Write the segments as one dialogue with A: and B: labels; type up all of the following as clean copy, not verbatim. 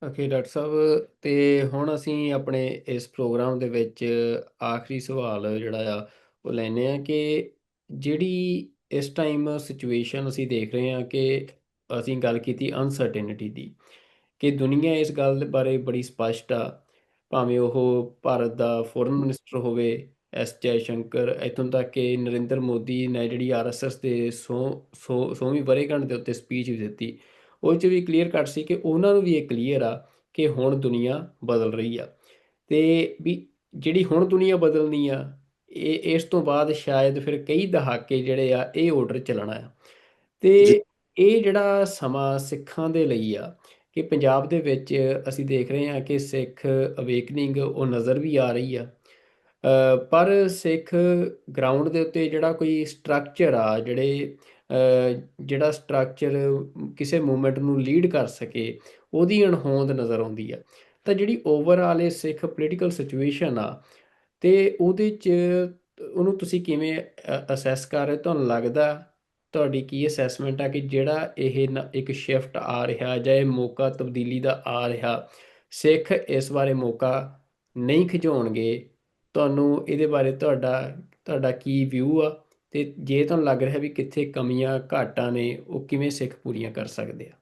A: Okay doctor ਸਾਹਿਬ। ਤੇ ਹੁਣ ਅਸੀਂ ਆਪਣੇ ਇਸ ਪ੍ਰੋਗਰਾਮ ਦੇ ਵਿੱਚ ਆਖਰੀ ਸਵਾਲ ਜਿਹੜਾ ਆ ਉਹ ਲੈਂਦੇ ਆ ਕਿ ਜਿਹੜੀ ਇਸ ਟਾਈਮ ਸਿਚੁਏਸ਼ਨ ਅਸੀਂ ਦੇਖ ਰਹੇ ਹਾਂ ਕਿ ਅਸੀਂ ਗੱਲ ਕੀਤੀ ਅਨਸਰਟੇਨਿਟੀ ਦੀ, ਕਿ ਦੁਨੀਆ ਇਸ ਗੱਲ ਦੇ ਬਾਰੇ ਬੜੀ ਸਪਸ਼ਟ ਆ। ਭਾਵੇਂ ਉਹ ਭਾਰਤ ਦਾ ਫੋਰਨ ਮਿਨਿਸਟਰ ਹੋਵੇ ਐਸ ਜੈ ਸ਼ੰਕਰ, ਇੱਥੋਂ ਤੱਕ ਕਿ ਨਰਿੰਦਰ ਮੋਦੀ ਨੇ ਜਿਹੜੀ ਆਰਐਸਐਸ ਦੇ 100ਵੀਂ ਵਰ੍ਹੇਗੰਢ ਦੇ ਉੱਤੇ ਸਪੀਚ ਵੀ ਦਿੱਤੀ, ਉਹ 'ਚ ਵੀ ਕਲੀਅਰ ਕੱਟ ਸੀ ਕਿ ਉਹਨਾਂ ਨੂੰ ਵੀ ਇਹ ਕਲੀਅਰ ਆ ਕਿ ਹੁਣ ਦੁਨੀਆ ਬਦਲ ਰਹੀ ਆ। ਤੇ ਵੀ ਜਿਹੜੀ ਹੁਣ ਦੁਨੀਆ ਬਦਲਣੀ ਆ, ਇਹ ਇਸ ਤੋਂ ਬਾਅਦ ਸ਼ਾਇਦ ਫਿਰ ਕਈ ਦਹਾਕੇ ਜਿਹੜੇ ਆ ਇਹ ਆਰਡਰ ਚੱਲਣਾ ਆ। ਤੇ
B: ਜੀ
A: ਇਹ ਜਿਹੜਾ ਸਮਾਂ ਸਿੱਖਾਂ ਦੇ ਲਈ ਆ, ਕਿ ਪੰਜਾਬ ਦੇ ਵਿੱਚ ਅਸੀਂ ਦੇਖ ਰਹੇ ਹਾਂ ਕਿ ਸਿੱਖ ਅਵੇਕਨਿੰਗ ਉਹ ਨਜ਼ਰ ਵੀ ਆ ਰਹੀ ਆ। ਪਰ ਸਿੱਖ ਗਰਾਊਂਡ ਦੇ ਉੱਤੇ ਜਿਹੜਾ ਕੋਈ ਸਟਰਕਚਰ ਆ, ਜਿਹੜਾ ਸਟਰਕਚਰ ਕਿਸੇ ਮੂਵਮੈਂਟ ਨੂੰ ਲੀਡ ਕਰ ਸਕੇ, ਉਹਦੀ ਅਣਹੋਂਦ ਨਜ਼ਰ ਆਉਂਦੀ ਆ। ਤਾਂ ਜਿਹੜੀ ਓਵਰਆਲ ਇਹ ਸਿੱਖ ਪੋਲੀਟੀਕਲ ਸਿਚੁਏਸ਼ਨ ਆ, ਤੇ ਉਹਦੇ 'ਚ ਉਹਨੂੰ ਤੁਸੀਂ ਕਿਵੇਂ ਅਸੈਸ ਕਰ ਰਹੇ ਹੋ? ਤੁਹਾਨੂੰ ਲੱਗਦਾ, ਤੁਹਾਡੀ ਕੀ ਅਸੈਸਮੈਂਟ ਆ ਕਿ ਜਿਹੜਾ ਇਹ ਇੱਕ ਸ਼ਿਫਟ ਆ ਰਿਹਾ ਜਾਂ ਇਹ ਮੌਕਾ ਤਬਦੀਲੀ ਦਾ ਆ ਰਿਹਾ, ਸਿੱਖ ਇਸ ਬਾਰੇ ਮੌਕਾ ਨਹੀਂ ਖਿਚਾਉਣਗੇ? ਤੁਹਾਨੂੰ ਇਹਦੇ ਬਾਰੇ ਤੁਹਾਡਾ ਤੁਹਾਡਾ ਕੀ ਵਿਊ ਆ? ਤੇ ਜੇ ਤੁਹਾਨੂੰ ਲੱਗ ਰਿਹਾ ਵੀ ਕਿੱਥੇ ਕਮੀਆਂ ਘਾਟਾਂ ਨੇ, ਉਹ ਕਿਵੇਂ ਸਿੱਖ ਪੂਰੀਆਂ ਕਰ ਸਕਦੇ ਆ?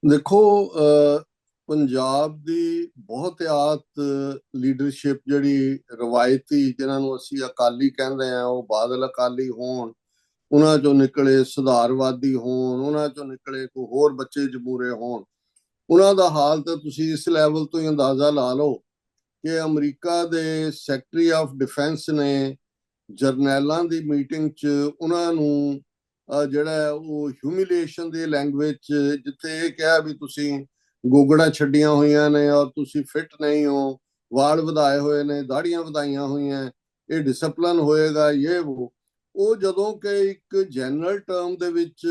B: ਦੇਖੋ, ਪੰਜਾਬ ਦੀ ਬਹੁਤਿਆਤ ਲੀਡਰਸ਼ਿਪ ਜਿਹੜੀ ਰਵਾਇਤੀ, ਜਿਨ੍ਹਾਂ ਨੂੰ ਅਸੀਂ ਅਕਾਲੀ ਕਹਿੰਦੇ ਆ, ਉਹ ਬਾਦਲ ਅਕਾਲੀ ਹੋਣ, ਉਹਨਾਂ ਚੋਂ ਨਿਕਲੇ ਸੁਧਾਰਵਾਦੀ ਹੋਣ, ਉਹਨਾਂ ਚੋਂ ਨਿਕਲੇ ਕੋਈ ਹੋਰ ਬੱਚੇ ਜਮੂਰੇ ਹੋਣ, ਉਹਨਾਂ ਦਾ ਹਾਲ ਤਾਂ ਤੁਸੀਂ ਇਸ ਲੈਵਲ ਤੋਂ ਹੀ ਅੰਦਾਜ਼ਾ ਲਾ ਲਓ ਕਿ ਅਮਰੀਕਾ ਦੇ ਸੈਕਟਰੀ ਆਫ ਡਿਫੈਂਸ ਨੇ ਜਰਨੈਲਾਂ ਦੀ ਮੀਟਿੰਗ 'ਚ ਉਹਨਾਂ ਨੂੰ ਜਿਹੜਾ ਉਹ ਹਿਊਮਿਲੇਸ਼ਨ ਦੀ ਲੈਂਗੁਏਜ 'ਚ, ਜਿੱਥੇ ਇਹ ਕਿਹਾ ਵੀ ਤੁਸੀਂ ਗੋਗੜਾ ਛੱਡੀਆਂ ਹੋਈਆਂ ਨੇ ਔਰ ਤੁਸੀਂ ਫਿੱਟ ਨਹੀਂ ਹੋ, ਵਾਲ ਵਧਾਏ ਹੋਏ ਨੇ, ਦਾੜੀਆਂ ਵਧਾਈਆਂ ਹੋਈਆਂ, ਇਹ ਡਿਸਪਲਨ ਹੋਏਗਾ, ਉਹ ਜਦੋਂ ਕਿ ਇੱਕ ਜਨਰਲ ਟਰਮ ਦੇ ਵਿੱਚ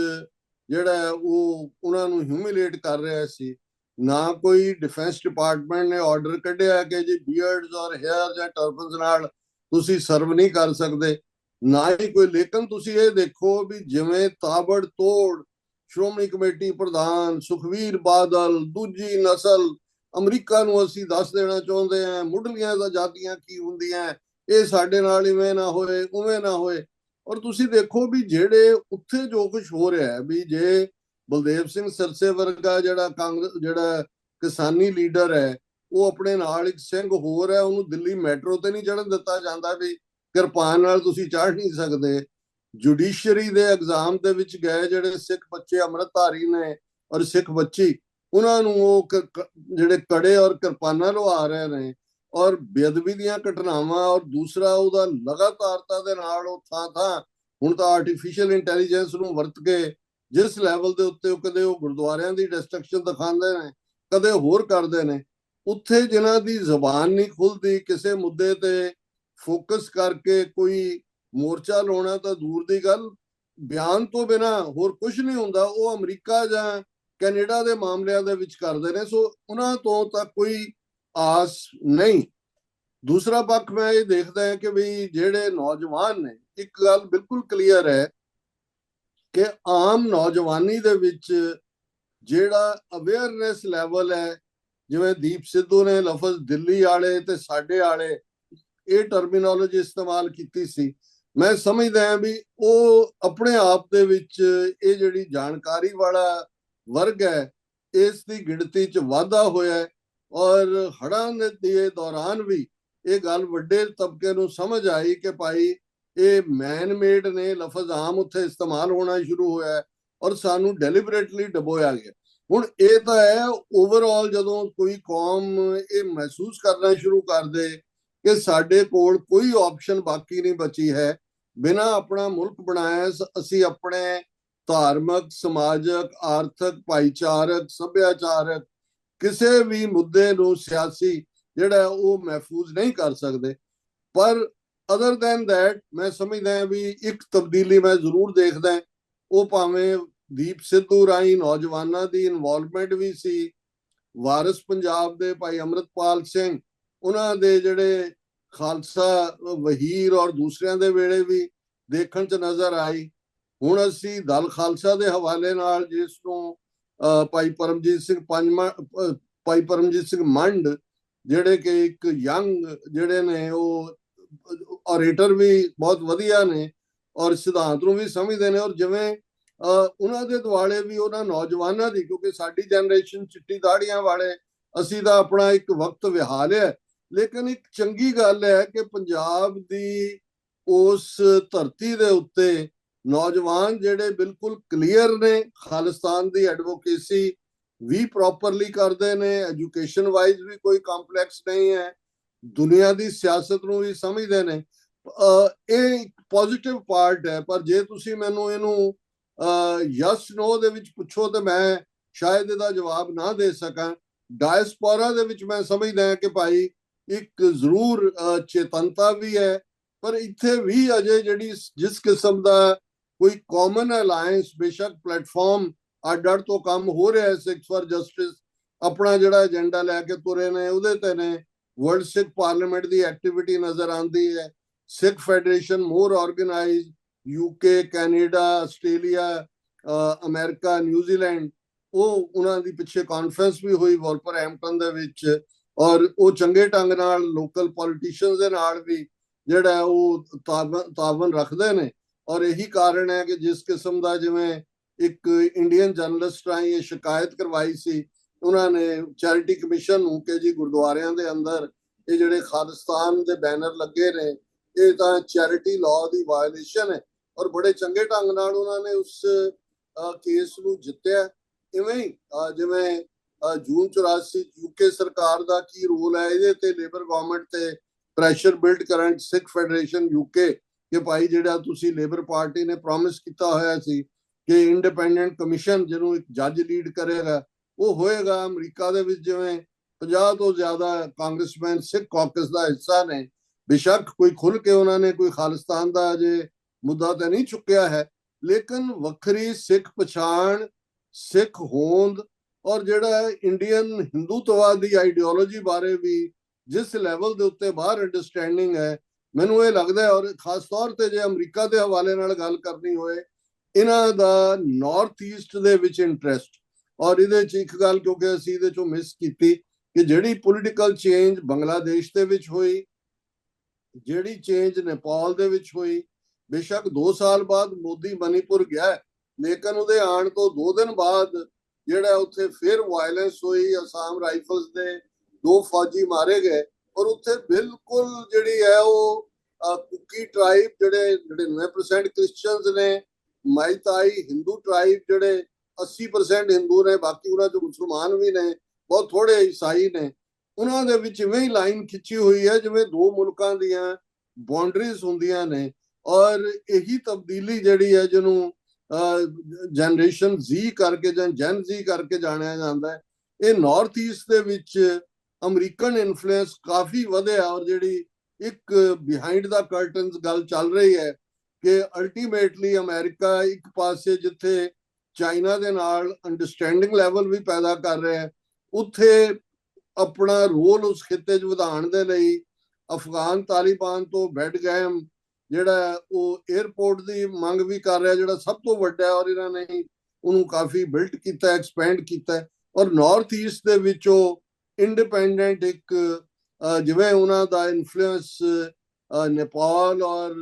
B: ਜਿਹੜਾ ਉਹ ਉਹਨਾਂ ਨੂੰ ਹਿਊਮਿਲੇਟ ਕਰ ਰਿਹਾ ਸੀ। ਨਾ ਕੋਈ ਡਿਫੈਂਸ ਡਿਪਾਰਟਮੈਂਟ ਨੇ ਆਰਡਰ ਕੱਢਿਆ ਕਿ ਜੀ ਬੀਅਰਡਸ ਔਰ ਹੇਅਰ ਜਾਂ ਟਰਬਨਸ ਨਾਲ ਤੁਸੀਂ ਸਰਵ ਨਹੀਂ ਕਰ ਸਕਦੇ, ਨਾ ਹੀ ਕੋਈ। ਲੇਕਿਨ ਤੁਸੀਂ ਇਹ ਦੇਖੋ ਵੀ ਜਿਵੇਂ ਤਾਬੜ ਤੋੜ ਸ਼੍ਰੋਮਣੀ ਕਮੇਟੀ ਪ੍ਰਧਾਨ ਸੁਖਵੀਰ ਬਾਦਲ, ਦੂਜੀ ਨਸਲ, ਅਮਰੀਕਾ ਨੂੰ ਅਸੀਂ ਦੱਸ ਦੇਣਾ ਚਾਹੁੰਦੇ ਹਾਂ ਮੁੱਢਲੀਆਂ ਆਜ਼ਾਦੀਆਂ ਕੀ ਹੁੰਦੀਆਂ, ਇਹ ਸਾਡੇ ਨਾਲ ਇਵੇਂ ਨਾ ਹੋਏ ਉਵੇਂ ਨਾ ਹੋਏ। ਔਰ ਤੁਸੀਂ ਦੇਖੋ ਵੀ ਜਿਹੜੇ ਉੱਥੇ ਜੋ ਕੁਝ ਹੋ ਰਿਹਾ ਹੈ, ਵੀ ਜੇ ਬਲਦੇਵ ਸਿੰਘ ਸਰਸੇ ਵਰਗਾ ਜਿਹੜਾ ਜਿਹੜਾ ਕਿਸਾਨੀ ਲੀਡਰ ਹੈ, ਉਹ ਆਪਣੇ ਨਾਲ ਇੱਕ ਸਿੰਘ ਹੋਰ ਹੈ, ਉਹਨੂੰ ਦਿੱਲੀ ਮੈਟਰੋ ਤੇ ਨਹੀਂ ਚੜ੍ਹਨ ਦਿੱਤਾ ਜਾਂਦਾ ਵੀ ਕਿਰਪਾਨ ਨਾਲ ਤੁਸੀਂ ਚੜ੍ਹ ਨਹੀਂ ਸਕਦੇ। ਜੁਡੀਸ਼ਰੀ ਦੇ ਐਗਜ਼ਾਮ ਦੇ ਵਿੱਚ ਗਏ ਜਿਹੜੇ ਸਿੱਖ ਬੱਚੇ ਅੰਮ੍ਰਿਤਧਾਰੀ ਨੇ ਔਰ ਸਿੱਖ ਬੱਚੀ, ਉਹਨਾਂ ਨੂੰ ਉਹ ਜਿਹੜੇ ਕੜੇ ਔਰ ਕਿਰਪਾਨਾਂ ਲਵਾ ਰਹੇ ਨੇ, ਔਰ ਬੇਅਦਬੀ ਦੀਆਂ ਘਟਨਾਵਾਂ। ਔਰ ਦੂਸਰਾ, ਉਹਦਾ ਲਗਾਤਾਰਤਾ ਦੇ ਨਾਲ ਉਹ ਥਾਂ ਹੁਣ ਤਾਂ ਆਰਟੀਫੀਸ਼ੀਅਲ ਇੰਟੈਲੀਜੈਂਸ ਨੂੰ ਵਰਤ ਕੇ ਜਿਸ ਲੈਵਲ ਦੇ ਉੱਤੇ ਉਹ ਕਦੇ ਉਹ ਗੁਰਦੁਆਰਿਆਂ ਦੀ ਡਿਸਟਰਕਸ਼ਨ ਦਿਖਾਉਂਦੇ ਨੇ, ਕਦੇ ਹੋਰ ਕਰਦੇ ਨੇ, ਉੱਥੇ ਜਿਨ੍ਹਾਂ ਦੀ ਜ਼ਬਾਨ ਨਹੀਂ ਖੁੱਲਦੀ ਕਿਸੇ ਮੁੱਦੇ ਤੇ ਫੋਕਸ ਕਰਕੇ ਕੋਈ ਮੋਰਚਾ ਲਾਉਣਾ ਤਾਂ ਦੂਰ ਦੀ ਗੱਲ, ਬਿਆਨ ਤੋਂ ਬਿਨਾ ਹੋਰ ਕੁਝ ਨਹੀਂ ਹੁੰਦਾ, ਉਹ ਅਮਰੀਕਾ ਜਾਂ ਕੈਨੇਡਾ ਦੇ ਮਾਮਲਿਆਂ ਦੇ ਵਿੱਚ ਕਰਦੇ ਨੇ। ਸੋ ਉਹਨਾਂ ਤੋਂ ਤਾਂ ਕੋਈ ਆਸ ਨਹੀਂ। ਦੂਸਰਾ ਪੱਖ ਮੈਂ ਇਹ ਦੇਖਦਾ ਹਾਂ ਕਿ ਵੀ ਜਿਹੜੇ ਨੌਜਵਾਨ ਨੇ, ਇੱਕ ਗੱਲ ਬਿਲਕੁਲ ਕਲੀਅਰ ਹੈ ਕਿ ਆਮ ਨੌਜਵਾਨੀ ਦੇ ਵਿੱਚ ਜਿਹੜਾ ਅਵੇਅਰਨੈਸ ਲੈਵਲ ਹੈ, ਜਿਵੇਂ ਦੀਪ ਸਿੱਧੂ ਨੇ ਲਫ਼ਜ਼ ਦਿੱਲੀ ਵਾਲੇ ਤੇ ਸਾਡੇ ਵਾਲੇ ਇਹ ਟਰਮੀਨੋਲੋਜੀ ਇਸਤੇਮਾਲ ਕੀਤੀ ਸੀ, ਮੈਂ ਸਮਝਦਾ ਹਾਂ ਵੀ ਉਹ ਆਪਣੇ ਆਪ ਦੇ ਵਿੱਚ ਇਹ ਜਿਹੜੀ ਜਾਣਕਾਰੀ ਵਾਲਾ ਵਰਗ ਹੈ, ਇਸ ਦੀ ਗਿਣਤੀ 'ਚ ਵਾਧਾ ਹੋਇਆ ਹੈ। ਔਰ ਹੜ੍ਹਾਂ ਦੇ ਦੌਰਾਨ ਵੀ ਇਹ ਗੱਲ ਵੱਡੇ ਤਬਕੇ ਨੂੰ ਸਮਝ ਆਈ ਕਿ ਭਾਈ ਇਹ ਮੈਨ ਮੇਡ ਨੇ, ਲਫ਼ਜ਼ ਆਮ ਉੱਥੇ ਇਸਤੇਮਾਲ ਹੋਣਾ ਸ਼ੁਰੂ ਹੋਇਆ ਔਰ ਸਾਨੂੰ ਡੈਲੀਬਰੇਟਲੀ ਡਬੋਇਆ ਗਿਆ। ਹੁਣ ਇਹ ਤਾਂ ਹੈ, ਓਵਰਆਲ ਜਦੋਂ ਕੋਈ ਕੌਮ ਇਹ ਮਹਿਸੂਸ ਕਰਨਾ ਸ਼ੁਰੂ ਕਰ ਦੇ ਕਿ ਸਾਡੇ ਕੋਲ ਕੋਈ ਆਪਸ਼ਨ ਬਾਕੀ ਨਹੀਂ ਬਚੀ ਹੈ, ਬਿਨਾਂ ਆਪਣਾ ਮੁਲਕ ਬਣਾਇਆ ਅਸੀਂ ਆਪਣੇ ਧਾਰਮਿਕ, ਸਮਾਜਿਕ, ਆਰਥਿਕ, ਭਾਈਚਾਰਕ, ਸੱਭਿਆਚਾਰਕ ਕਿਸੇ ਵੀ ਮੁੱਦੇ ਨੂੰ ਸਿਆਸੀ ਜਿਹੜਾ ਉਹ ਮਹਿਫੂਜ਼ ਨਹੀਂ ਕਰ ਸਕਦੇ। ਪਰ ਅਦਰ ਦੈਨ ਦੈਟ ਮੈਂ ਸਮਝਦਾ ਹਾਂ ਵੀ ਇੱਕ ਤਬਦੀਲੀ ਮੈਂ ਜ਼ਰੂਰ ਦੇਖਦਾ, ਉਹ ਭਾਵੇਂ ਦੀਪ ਸਿੱਧੂ ਰਾਹੀਂ ਨੌਜਵਾਨਾਂ ਦੀ ਇਨਵੋਲਵਮੈਂਟ ਵੀ ਸੀ, ਵਾਰਿਸ ਪੰਜਾਬ ਦੇ ਭਾਈ ਅੰਮ੍ਰਿਤਪਾਲ ਸਿੰਘ, ਉਹਨਾਂ ਦੇ ਜਿਹੜੇ ਖਾਲਸਾ ਵਹੀਰ ਔਰ ਦੂਸਰਿਆਂ ਦੇ ਵੇਲੇ ਵੀ ਦੇਖਣ 'ਚ ਨਜ਼ਰ ਆਈ। ਹੁਣ ਅਸੀਂ ਦਲ ਖਾਲਸਾ ਦੇ ਹਵਾਲੇ ਨਾਲ ਜਿਸ ਨੂੰ ਭਾਈ ਪਰਮਜੀਤ ਸਿੰਘ ਭਾਈ ਪਰਮਜੀਤ ਸਿੰਘ ਮੰਡ, ਜਿਹੜੇ ਕਿ ਇੱਕ ਯੰਗ ਜਿਹੜੇ ਨੇ, ਉਹ ਔਰੇਟਰ ਵੀ ਬਹੁਤ ਵਧੀਆ ਨੇ ਔਰ ਸਿਧਾਂਤ ਨੂੰ ਵੀ ਸਮਝਦੇ ਨੇ। ਔਰ ਜਿਵੇਂ ਉਹਨਾਂ ਦੇ ਦੁਆਲੇ ਵੀ ਉਹਨਾਂ ਨੌਜਵਾਨਾਂ ਦੀ, ਕਿਉਂਕਿ ਸਾਡੀ ਜਨਰੇਸ਼ਨ ਚਿੱਟੀ ਦਾੜੀਆਂ ਵਾਲੇ, ਅਸੀਂ ਤਾਂ ਆਪਣਾ ਇੱਕ ਵਕਤ ਵਿਹਾ ਲਿਆ, ਲੇਕਿਨ ਇੱਕ ਚੰਗੀ ਗੱਲ ਹੈ ਕਿ ਪੰਜਾਬ ਦੀ ਉਸ ਧਰਤੀ ਦੇ ਉੱਤੇ ਨੌਜਵਾਨ ਜਿਹੜੇ ਬਿਲਕੁਲ ਕਲੀਅਰ ਨੇ, ਖਾਲਿਸਤਾਨ ਦੀ ਐਡਵੋਕੇਸੀ ਵੀ ਪ੍ਰੋਪਰਲੀ ਕਰਦੇ ਨੇ, ਐਜੂਕੇਸ਼ਨ ਵਾਈਜ਼ ਵੀ ਕੋਈ ਕੰਪਲੈਕਸ ਨਹੀਂ ਹੈ, ਦੁਨੀਆ ਦੀ ਸਿਆਸਤ ਨੂੰ ਵੀ ਸਮਝਦੇ ਨੇ। ਇਹ ਇੱਕ ਪੋਜ਼ਿਟਿਵ ਪਾਰਟ ਹੈ। ਪਰ ਜੇ ਤੁਸੀਂ ਮੈਨੂੰ ਇਹਨੂੰ ਯਸ ਨੋ ਦੇ ਵਿੱਚ ਪੁੱਛੋ ਤਾਂ ਮੈਂ ਸ਼ਾਇਦ ਇਹਦਾ ਜਵਾਬ ਨਾ ਦੇ ਸਕਾਂ। ਡਾਇਸਪੋਰਾ ਦੇ ਵਿੱਚ ਮੈਂ ਸਮਝਦਾ ਹਾਂ ਕਿ ਭਾਈ ਇੱਕ ਜ਼ਰੂਰ ਚੇਤਨਤਾ ਵੀ ਹੈ, ਪਰ ਇੱਥੇ ਵੀ ਅਜੇ ਜਿਹੜੀ ਜਿਸ ਕਿਸਮ ਦਾ ਕੋਈ ਕਾਮਨ ਅਲਾਇੰਸ, ਬੇਸ਼ੱਕ ਪਲੇਟਫਾਰਮ ਅੱਡ-ਅੱਡ ਤੋਂ ਕੰਮ ਹੋ ਰਿਹਾ ਹੈ, ਸਿੱਖਸ ਫਾਰ ਜਸਟਿਸ ਆਪਣਾ ਜਿਹੜਾ ਏਜੰਡਾ ਲੈ ਕੇ ਤੁਰੇ ਨੇ, ਉਹਦੇ ਤੇ ਨੇ। ਵਰਲਡ ਸਿੱਖ ਪਾਰਲੀਮੈਂਟ ਦੀ ਐਕਟੀਵਿਟੀ ਨਜ਼ਰ ਆਉਂਦੀ ਹੈ, Sikh Federation more organised, UK, Canada, Australia, America, New Zealand, ਉਹ ਉਹਨਾਂ ਦੀ ਪਿੱਛੇ ਕਾਨਫਰੰਸ ਵੀ ਹੋਈ ਵੋਲਪਰਹੈਂਪਟਨ ਦੇ ਵਿੱਚ, ਔਰ ਉਹ ਚੰਗੇ ਢੰਗ ਨਾਲ ਲੋਕਲ ਪੋਲੀਟੀਸ਼ੀਅਨਸ ਦੇ ਨਾਲ ਵੀ ਜਿਹੜਾ ਉਹ ਤਾਵਨ ਰੱਖਦੇ ਨੇ। ਔਰ ਇਹੀ ਕਾਰਨ ਹੈ ਕਿ ਜਿਸ ਕਿਸਮ ਦਾ, ਜਿਵੇਂ ਇੱਕ ਇੰਡੀਅਨ ਜਰਨਲਿਸਟ ਰਾਹੀਂ ਇਹ ਸ਼ਿਕਾਇਤ ਕਰਵਾਈ ਸੀ ਉਹਨਾਂ ਨੇ ਚੈਰਿਟੀ ਕਮਿਸ਼ਨ ਨੂੰ ਕਿ ਜੀ ਗੁਰਦੁਆਰਿਆਂ ਦੇ ਅੰਦਰ ਇਹ ਜਿਹੜੇ ਖਾਲਿਸਤਾਨ ਦੇ ਬੈਨਰ ਲੱਗੇ ਨੇ, ਇਹ ਤਾਂ ਚੈਰਿਟੀ ਲਾਅ ਦੀ ਵਾਇਲੇਸ਼ਨ ਹੈ। ਔਰ ਬੜੇ ਚੰਗੇ ਢੰਗ ਨਾਲ ਉਹਨਾਂ ਨੇ ਉਸ ਕੇਸ ਨੂੰ ਜਿੱਤਿਆ। ਇਵੇਂ ਹੀ ਜਿਵੇਂ ਜੂਨ 84 ਯੂਕੇ ਸਰਕਾਰ ਦਾ ਕੀ ਰੋਲ ਹੈ, ਇਹਦੇ ਤੇ ਲੇਬਰ ਗਵਰਨਮੈਂਟ ਤੇ ਪ੍ਰੈਸ਼ਰ ਬਿਲਡ ਕਰਨ, ਸਿੱਖ ਫੈਡਰੇਸ਼ਨ ਯੂਕੇ, ਕਿ ਭਾਈ ਜਿਹੜਾ ਤੁਸੀਂ ਲੇਬਰ ਪਾਰਟੀ ਨੇ ਪ੍ਰੋਮਿਸ ਕੀਤਾ ਹੋਇਆ ਸੀ ਕਿ ਇੰਡੀਪੈਂਡੈਂਟ ਕਮਿਸ਼ਨ ਜਿਹਨੂੰ ਇੱਕ ਜੱਜ ਲੀਡ ਕਰੇਗਾ, ਉਹ ਹੋਏਗਾ। ਅਮਰੀਕਾ ਦੇ ਵਿੱਚ ਜਿਵੇਂ 50 ਤੋਂ ਜ਼ਿਆਦਾ ਕਾਂਗਰਸਮੈਨ ਸਿੱਖ ਕਾਕਸ ਦਾ ਹਿੱਸਾ ਨੇ, ਬੇਸ਼ੱਕ ਕੋਈ ਖੁੱਲ ਕੇ ਉਹਨਾਂ ਨੇ ਕੋਈ ਖਾਲਿਸਤਾਨ ਦਾ ਅਜੇ ਮੁੱਦਾ ਤਾਂ ਨਹੀਂ ਚੁੱਕਿਆ ਹੈ, ਲੇਕਿਨ ਵੱਖਰੀ ਸਿੱਖ ਪਛਾਣ, ਸਿੱਖ ਹੋਂਦ ਔਰ ਜਿਹੜਾ ਇੰਡੀਅਨ ਹਿੰਦੂਤਵਾਦ ਦੀ ਆਈਡੀਓਲੋਜੀ ਬਾਰੇ ਵੀ ਜਿਸ ਲੈਵਲ ਦੇ ਉੱਤੇ ਬਾਹਰ ਅੰਡਰਸਟੈਂਡਿੰਗ ਹੈ, ਮੈਨੂੰ ਇਹ ਲੱਗਦਾ ਹੈ। ਔਰ ਖਾਸ ਤੌਰ ਤੇ ਜੇ ਅਮਰੀਕਾ ਦੇ ਹਵਾਲੇ ਨਾਲ ਗੱਲ ਕਰਨੀ ਹੋਏ, ਇਹਨਾਂ ਦਾ ਨਾਰਥ ਈਸਟ ਦੇ ਵਿੱਚ ਇੰਟਰਸਟ। ਔਰ ਇਹਦੇ 'ਚ ਇੱਕ ਗੱਲ, ਕਿਉਂਕਿ ਅਸੀਂ ਇਹਦੇ 'ਚੋਂ ਮਿਸ ਕੀਤੀ, ਕਿ ਜਿਹੜੀ ਪੋਲੀਟੀਕਲ ਚੇਂਜ ਬੰਗਲਾਦੇਸ਼ ਦੇ ਵਿੱਚ ਹੋਈ, ਜਿਹੜੀ ਚੇਂਜ ਨੇਪਾਲ ਦੇ ਵਿੱਚ ਹੋਈ, ਬੇਸ਼ੱਕ 2 ਸਾਲ ਬਾਅਦ ਮੋਦੀ ਮਨੀਪੁਰ ਗਿਆ, ਲੇਕਿਨ ਉਹਦੇ ਆਉਣ ਤੋਂ 2 ਦਿਨ ਬਾਅਦ ਜਿਹੜਾ ਉੱਥੇ ਫਿਰ ਵਾਇਲੈਂਸ ਹੋਈ, ਅਸਾਮ ਰਾਈਫਲਸ ਦੇ 2 ਫੌਜੀ ਮਾਰੇ ਗਏ। ਔਰ ਉੱਥੇ ਬਿਲਕੁਲ ਜਿਹੜੀ ਹੈ ਉਹ ਕੁਕੀ ਟ੍ਰਾਈਬ, ਜਿਹੜੇ 99% ਕ੍ਰਿਸਚੀਅਨਸ ਨੇ, ਮਾਈਤਾਈ ਹਿੰਦੂ ਟ੍ਰਾਈਬ ਜਿਹੜੇ 80% ਹਿੰਦੂ ਨੇ, ਬਾਕੀ ਉਹਨਾਂ 'ਚ ਮੁਸਲਮਾਨ ਵੀ ਨੇ, ਬਹੁਤ ਥੋੜੇ ਈਸਾਈ ਨੇ, ਉਹਨਾਂ ਦੇ ਵਿੱਚ ਇਵੇਂ ਹੀ ਲਾਈਨ ਖਿੱਚੀ ਹੋਈ ਹੈ ਜਿਵੇਂ 2 ਮੁਲਕਾਂ ਦੀਆਂ ਬਾਉਂਡਰੀਜ਼ ਹੁੰਦੀਆਂ ਨੇ। ਔਰ ਇਹੀ ਤਬਦੀਲੀ ਜਿਹੜੀ ਹੈ, ਜਿਹਨੂੰ ਜਨਰੇਸ਼ਨ ਜ਼ੀ ਕਰਕੇ ਜਾਂ ਜਨ ਜ਼ੀ ਕਰਕੇ ਜਾਣਿਆ ਜਾਂਦਾ ਹੈ, ਇਹ ਨਾਰਥ ਈਸਟ ਦੇ ਵਿੱਚ ਅਮਰੀਕਨ ਇਨਫਲੂਐਂਸ ਕਾਫੀ ਵਧਿਆ। ਔਰ ਜਿਹੜੀ ਇੱਕ ਬਿਹਾਈਂਡ ਦਾ ਕਰਟਨਸ ਗੱਲ ਚੱਲ ਰਹੀ ਹੈ ਕਿ ਅਲਟੀਮੇਟਲੀ ਅਮਰੀਕਾ ਇੱਕ ਪਾਸੇ ਜਿੱਥੇ ਚਾਈਨਾ ਦੇ ਨਾਲ ਅੰਡਰਸਟੈਂਡਿੰਗ ਲੈਵਲ ਵੀ ਪੈਦਾ ਕਰ ਰਿਹਾ ਹੈ, ਉੱਥੇ ਆਪਣਾ ਰੋਲ ਉਸ ਖਿੱਤੇ 'ਚ ਵਧਾਉਣ ਦੇ ਲਈ ਅਫਗਾਨ ਤਾਲਿਬਾਨ ਤੋਂ ਬੈਡਗਾਮ ਜਿਹੜਾ ਉਹ 에ਅਰਪੋਰਟ ਦੀ ਮੰਗ ਵੀ ਕਰ ਰਿਹਾ, ਜਿਹੜਾ ਸਭ ਤੋਂ ਵੱਡਾ ਹੈ। ਔਰ ਇਹਨਾਂ ਨੇ ਉਹਨੂੰ ਕਾਫੀ ਬਿਲਟ ਕੀਤਾ, ਐਕਸਪੈਂਡ ਕੀਤਾ। ਔਰ ਨਾਰਥ ਈਸਟ ਦੇ ਵਿੱਚ ਉਹ ਇੰਡੀਪੈਂਡੈਂਟ ਇੱਕ ਜਿਵੇਂ ਉਹਨਾਂ ਦਾ ਇਨਫਲੂਐਂਸ ਨੇਪਾਲ ਔਰ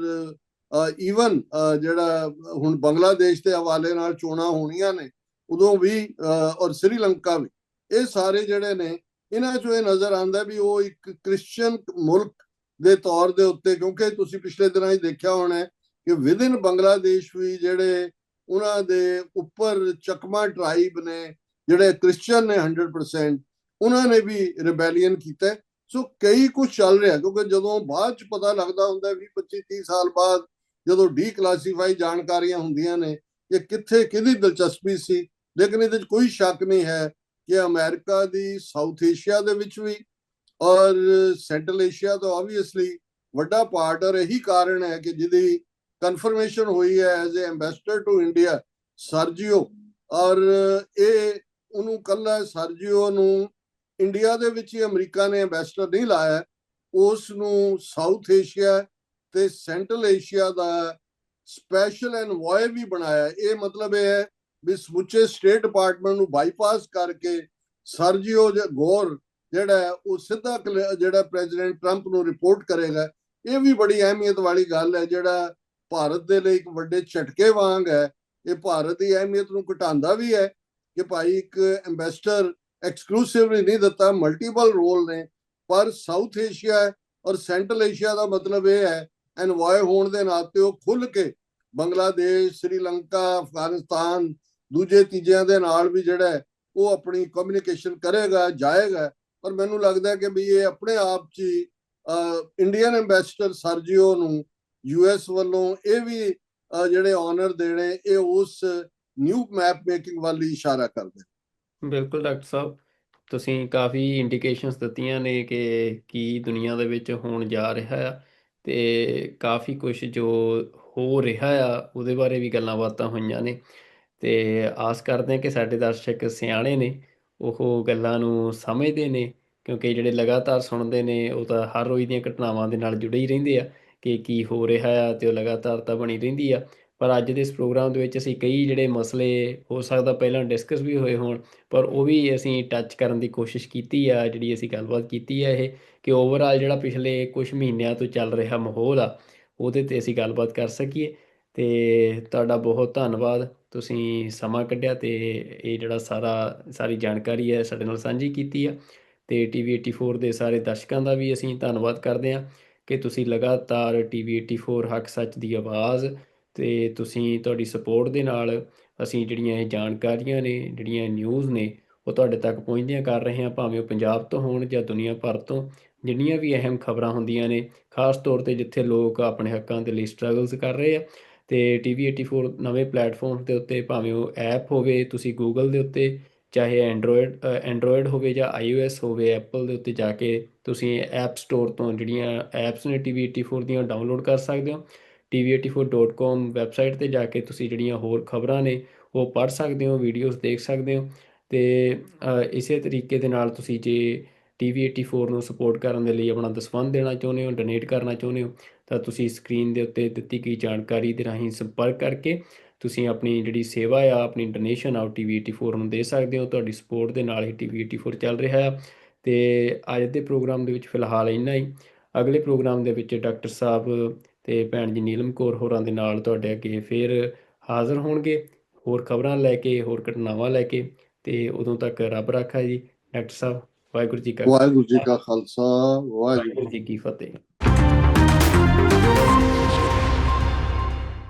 B: ਈਵਨ ਜਿਹੜਾ ਹੁਣ ਬੰਗਲਾਦੇਸ਼ ਦੇ ਹਵਾਲੇ ਨਾਲ ਚੋਣਾਂ ਹੋਣੀਆਂ ਨੇ ਉਦੋਂ ਵੀ, ਔਰ ਸ੍ਰੀਲੰਕਾ ਵੀ, ਇਹ ਸਾਰੇ ਜਿਹੜੇ ਨੇ, ਇਹਨਾਂ 'ਚੋਂ ਇਹ ਨਜ਼ਰ ਆਉਂਦਾ ਵੀ ਉਹ ਇੱਕ ਕ੍ਰਿਸਚੀਅਨ ਮੁਲਕ ਦੇ ਤੌਰ ਦੇ ਉੱਤੇ, ਕਿਉਂਕਿ ਤੁਸੀਂ ਪਿਛਲੇ ਦਿਨਾਂ 'ਚ ਦੇਖਿਆ ਹੋਣਾ ਕਿ ਵਿਦਿਨ ਬੰਗਲਾਦੇਸ਼ ਵੀ ਜਿਹੜੇ ਉਹਨਾਂ ਦੇ ਉੱਪਰ ਚਕਮਾ ਟ੍ਰਾਈਬ ਨੇ, ਜਿਹੜੇ ਕ੍ਰਿਸਚੀਅਨ ਨੇ 100%, ਉਹਨਾਂ ਨੇ ਵੀ ਰਿਬੈਲੀਅਨ ਕੀਤਾ। ਸੋ ਕਈ ਕੁਝ ਚੱਲ ਰਿਹਾ, ਕਿਉਂਕਿ ਜਦੋਂ ਬਾਅਦ 'ਚ ਪਤਾ ਲੱਗਦਾ ਹੁੰਦਾ 20-25-30 ਸਾਲ ਬਾਅਦ, ਜਦੋਂ ਡੀਕਲਾਸੀਫਾਈ ਜਾਣਕਾਰੀਆਂ ਹੁੰਦੀਆਂ ਨੇ ਕਿ ਕਿੱਥੇ ਕਿਹਦੀ ਦਿਲਚਸਪੀ ਸੀ। ਲੇਕਿਨ ਇਹਦੇ 'ਚ ਕੋਈ ਸ਼ੱਕ ਨਹੀਂ ਹੈ ਕਿ ਅਮਰੀਕਾ ਦੀ ਸਾਊਥ ਏਸ਼ੀਆ ਦੇ ਵਿੱਚ ਵੀ ਔਰ ਸੈਂਟਰਲ ਏਸ਼ੀਆ ਤੋਂ ਆਬਵੀਅਸਲੀ ਵੱਡਾ ਪਾਰਟ, ਔਰ ਇਹੀ ਕਾਰਨ ਹੈ ਕਿ ਜਿਹਦੀ ਕਨਫਰਮੇਸ਼ਨ ਹੋਈ ਹੈ as a ambassador to India Sergio. ਔਰ ਇਹ ਉਹਨੂੰ ਕੱਲਾ ਸਰਜੀਓ ਨੂੰ ਇੰਡੀਆ ਦੇ ਵਿੱਚ ਹੀ ਅਮਰੀਕਾ ਨੇ ਐਂਬੈਸਡਰ ਨਹੀਂ ਲਾਇਆ, ਉਸ ਨੂੰ ਸਾਊਥ ਏਸ਼ੀਆ ਤੇ ਸੈਂਟਰਲ ਏਸ਼ੀਆ ਦਾ ਸਪੈਸ਼ਲ ਐਨਵੋਏ ਵੀ ਬਣਾਇਆ। ਇਹ ਮਤਲਬ ਇਹ ਹੈ ਵੀ ਸਮੁੱਚੇ ਸਟੇਟ ਡਿਪਾਰਟਮੈਂਟ ਨੂੰ ਬਾਈਪਾਸ ਕਰਕੇ ਸਰਜੀਓ ਗੌਰ ਜਿਹੜਾ ਹੈ ਉਹ ਸਿੱਧਾ ਜਿਹੜਾ ਪ੍ਰੈਜ਼ੀਡੈਂਟ ਟਰੰਪ ਨੂੰ ਰਿਪੋਰਟ ਕਰੇਗਾ। ਇਹ ਵੀ ਬੜੀ ਅਹਿਮੀਅਤ ਵਾਲੀ ਗੱਲ ਹੈ, ਜਿਹੜਾ ਭਾਰਤ ਦੇ ਲਈ ਇੱਕ ਵੱਡੇ ਝਟਕੇ ਵਾਂਗ ਹੈ। ਇਹ ਭਾਰਤ ਦੀ ਅਹਿਮੀਅਤ ਨੂੰ ਘਟਾਉਂਦਾ ਵੀ ਹੈ ਕਿ ਭਾਈ ਇੱਕ ਐਂਬੈਸਡਰ ਐਕਸਕਲੂਸਿਵਲੀ ਨਹੀਂ ਦਿੱਤਾ, ਮਲਟੀਪਲ ਰੋਲ ਨੇ, ਪਰ ਸਾਊਥ ਏਸ਼ੀਆ ਔਰ ਸੈਂਟਰਲ ਏਸ਼ੀਆ ਦਾ ਮਤਲਬ ਇਹ ਹੈ ਐਨਵਾਏ ਹੋਣ ਦੇ ਨਾਤੇ ਉਹ ਖੁੱਲ ਕੇ ਬੰਗਲਾਦੇਸ਼, ਸ੍ਰੀਲੰਕਾ, ਅਫਗਾਨਿਸਤਾਨ, ਦੂਜੇ ਤੀਜਿਆਂ ਦੇ ਨਾਲ ਵੀ ਜਿਹੜਾ ਉਹ ਆਪਣੀ ਕਮਿਊਨੀਕੇਸ਼ਨ ਕਰੇਗਾ, ਜਾਏਗਾ। ਪਰ ਮੈਨੂੰ ਲੱਗਦਾ ਕਿ ਵੀ ਇਹ ਆਪਣੇ ਆਪ 'ਚ ਇੰਡੀਅਨ ਐਂਬੈਸਡਰ ਸਰਜੀਓ ਨੂੰ ਯੂਐਸ ਵੱਲੋਂ ਇਹ ਵੀ ਜਿਹੜੇ ਆਨਰ ਦੇਣੇ, ਇਹ ਉਸ ਨਿਊ ਮੈਪ ਮੇਕਿੰਗ ਵੱਲ ਇਸ਼ਾਰਾ ਕਰਦੇ।
A: ਬਿਲਕੁਲ ਡਾਕਟਰ ਸਾਹਿਬ, ਤੁਸੀਂ ਕਾਫੀ ਇੰਡੀਕੇਸ਼ਨਸ ਦਿੱਤੀਆਂ ਨੇ ਕਿ ਕੀ ਦੁਨੀਆ ਦੇ ਵਿੱਚ ਹੋਣ ਜਾ ਰਿਹਾ ਆ, ਅਤੇ ਕਾਫੀ ਕੁਝ ਜੋ ਹੋ ਰਿਹਾ ਆ ਉਹਦੇ ਬਾਰੇ ਵੀ ਗੱਲਾਂ ਬਾਤਾਂ ਹੋਈਆਂ ਨੇ। ਅਤੇ ਆਸ ਕਰਦੇ ਹਾਂ ਕਿ ਸਾਡੇ ਦਰਸ਼ਕ ਸਿਆਣੇ ਨੇ, ਉਹ ਗੱਲਾਂ ਨੂੰ ਸਮਝਦੇ ਨੇ, ਕਿਉਂਕਿ ਜਿਹੜੇ ਲਗਾਤਾਰ ਸੁਣਦੇ ਨੇ ਉਹ ਤਾਂ ਹਰ ਰੋਜ਼ ਦੀਆਂ ਘਟਨਾਵਾਂ ਦੇ ਨਾਲ ਜੁੜੇ ਹੀ ਰਹਿੰਦੇ ਆ ਕਿ ਕੀ ਹੋ ਰਿਹਾ ਆ, ਅਤੇ ਉਹ ਲਗਾਤਾਰਤਾ ਬਣੀ ਰਹਿੰਦੀ ਆ। ਪਰ ਅੱਜ ਦੇ ਇਸ ਪ੍ਰੋਗਰਾਮ ਦੇ ਵਿੱਚ ਅਸੀਂ ਕਈ ਜਿਹੜੇ ਮਸਲੇ ਹੋ ਸਕਦਾ ਪਹਿਲਾਂ ਡਿਸਕਸ ਵੀ ਹੋਏ ਹੋਣ, ਪਰ ਉਹ ਵੀ ਅਸੀਂ ਟੱਚ ਕਰਨ ਦੀ ਕੋਸ਼ਿਸ਼ ਕੀਤੀ ਆ। ਜਿਹੜੀ ਅਸੀਂ ਗੱਲਬਾਤ ਕੀਤੀ ਆ ਇਹ ਕਿ ਓਵਰਆਲ ਜਿਹੜਾ ਪਿਛਲੇ ਕੁਝ ਮਹੀਨਿਆਂ ਤੋਂ ਚੱਲ ਰਿਹਾ ਮਾਹੌਲ ਆ, ਉਹਦੇ 'ਤੇ ਅਸੀਂ ਗੱਲਬਾਤ ਕਰ ਸਕੀਏ। ਅਤੇ ਤੁਹਾਡਾ ਬਹੁਤ ਧੰਨਵਾਦ, ਤੁਸੀਂ ਸਮਾਂ ਕੱਢਿਆ ਅਤੇ ਇਹ ਜਿਹੜਾ ਸਾਰੀ ਜਾਣਕਾਰੀ ਹੈ ਸਾਡੇ ਨਾਲ ਸਾਂਝੀ ਕੀਤੀ ਆ। ਅਤੇ TV 84 ਦੇ ਸਾਰੇ ਦਰਸ਼ਕਾਂ ਦਾ ਵੀ ਅਸੀਂ ਧੰਨਵਾਦ ਕਰਦੇ ਹਾਂ ਕਿ ਤੁਸੀਂ ਲਗਾਤਾਰ TV 84 ਹੱਕ ਸੱਚ ਦੀ ਆਵਾਜ਼, ਅਤੇ ਤੁਸੀਂ ਤੁਹਾਡੀ ਸਪੋਰਟ ਦੇ ਨਾਲ ਅਸੀਂ ਜਿਹੜੀਆਂ ਇਹ ਜਾਣਕਾਰੀਆਂ ਨੇ, ਜਿਹੜੀਆਂ ਨਿਊਜ਼ ਨੇ, ਉਹ ਤੁਹਾਡੇ ਤੱਕ ਪਹੁੰਚਦੀਆਂ ਕਰ ਰਹੇ ਹਾਂ, ਭਾਵੇਂ ਉਹ ਪੰਜਾਬ ਤੋਂ ਹੋਣ ਜਾਂ ਦੁਨੀਆ ਭਰ ਤੋਂ। ਜਿੰਨੀਆਂ ਵੀ ਅਹਿਮ ਖਬਰਾਂ ਹੁੰਦੀਆਂ ਨੇ, ਖਾਸ ਤੌਰ 'ਤੇ ਜਿੱਥੇ ਲੋਕ ਆਪਣੇ ਹੱਕਾਂ ਦੇ ਲਈ ਸਟਰਗਲਸ ਕਰ ਰਹੇ ਆ, ਅਤੇ TV 84 ਨਵੇਂ ਪਲੇਟਫਾਰਮ ਦੇ ਉੱਤੇ, ਭਾਵੇਂ ਉਹ ਐਪ ਹੋਵੇ, ਤੁਸੀਂ ਗੂਗਲ ਦੇ ਉੱਤੇ, ਚਾਹੇ ਐਂਡਰੋਇਡ ਹੋਵੇ ਜਾਂ iOS ਹੋਵੇ, ਐਪਲ ਦੇ ਉੱਤੇ ਜਾ ਕੇ ਤੁਸੀਂ ਐਪ ਸਟੋਰ ਤੋਂ ਜਿਹੜੀਆਂ ਐਪਸ ਨੇ TV 84 ਦੀਆਂ ਡਾਊਨਲੋਡ ਕਰ ਸਕਦੇ ਹੋ। TV 84.com ਵੈਬਸਾਈਟ 'ਤੇ ਜਾ ਕੇ ਤੁਸੀਂ ਜਿਹੜੀਆਂ ਹੋਰ ਖਬਰਾਂ ਨੇ ਉਹ ਪੜ੍ਹ ਸਕਦੇ ਹੋ, ਵੀਡੀਓਜ਼ ਦੇਖ ਸਕਦੇ ਹੋ। ਅਤੇ ਇਸੇ ਤਰੀਕੇ ਦੇ ਨਾਲ ਤੁਸੀਂ ਜੇ TV 84 ਨੂੰ ਸਪੋਰਟ ਕਰਨ ਦੇ ਲਈ ਆਪਣਾ ਦਸਵੰਧ ਦੇਣਾ ਚਾਹੁੰਦੇ ਹੋ, ਡੋਨੇਟ ਕਰਨਾ ਚਾਹੁੰਦੇ ਹੋ, ਤਾਂ ਤੁਸੀਂ ਸਕਰੀਨ ਦੇ ਉੱਤੇ ਦਿੱਤੀ ਗਈ ਜਾਣਕਾਰੀ ਦੇ ਰਾਹੀਂ ਸੰਪਰਕ ਕਰਕੇ ਤੁਸੀਂ ਆਪਣੀ ਜਿਹੜੀ ਸੇਵਾ ਆ, ਆਪਣੀ ਡੋਨੇਸ਼ਨ ਆ, ਉਹ TV 84 ਨੂੰ ਦੇ ਸਕਦੇ ਹੋ। ਤੁਹਾਡੀ ਸਪੋਰਟ ਦੇ ਨਾਲ ਹੀ TV 84 ਚੱਲ ਰਿਹਾ ਆ। ਅਤੇ ਅੱਜ ਦੇ ਪ੍ਰੋਗਰਾਮ ਦੇ ਵਿੱਚ ਫਿਲਹਾਲ ਇੰਨਾ ਹੀ। ਅਗਲੇ ਪ੍ਰੋਗਰਾਮ ਦੇ ਵਿੱਚ ਡਾਕਟਰ ਸਾਹਿਬ ਅਤੇ ਭੈਣ ਜੀ ਨੀਲਮ ਕੌਰ ਹੋਰਾਂ ਦੇ ਨਾਲ ਤੁਹਾਡੇ ਅੱਗੇ ਫਿਰ ਹਾਜ਼ਰ ਹੋਣਗੇ, ਹੋਰ ਖਬਰਾਂ ਲੈ ਕੇ, ਹੋਰ ਘਟਨਾਵਾਂ ਲੈ ਕੇ। ਅਤੇ ਉਦੋਂ ਤੱਕ ਰੱਬ ਰਾਖਾ ਜੀ। ਡਾਕਟਰ ਸਾਹਿਬ, ਵਾਹਿਗੁਰੂ ਜੀ ਕਾ
B: ਵਾਹਿਗੁਰੂ ਜੀ ਕਾ ਖਾਲਸਾ, ਵਾਹਿਗੁਰੂ
A: ਵਾਹਿਗੁਰੂ ਜੀ ਕੀ ਫਤਿਹ।